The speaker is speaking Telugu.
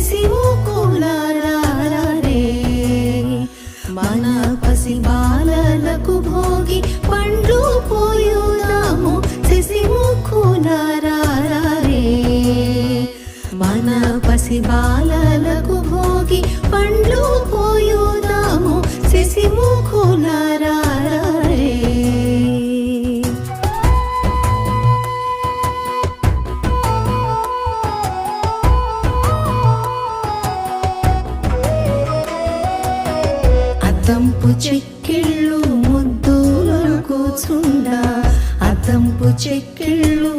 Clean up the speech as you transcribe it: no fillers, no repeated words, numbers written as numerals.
శిశిముకులారారే మన పసి బాలలకు భోగి పండ్లు పోయుదాము శిశిముకులారారే మన పసి బాలలకు భోగి పండ్లు పోయుదాము శిశిముకులారారే అద్దంపు చెక్కిళ్ళు ముద్దులు కూచుండా అద్దంపు చెక్కిళ్ళు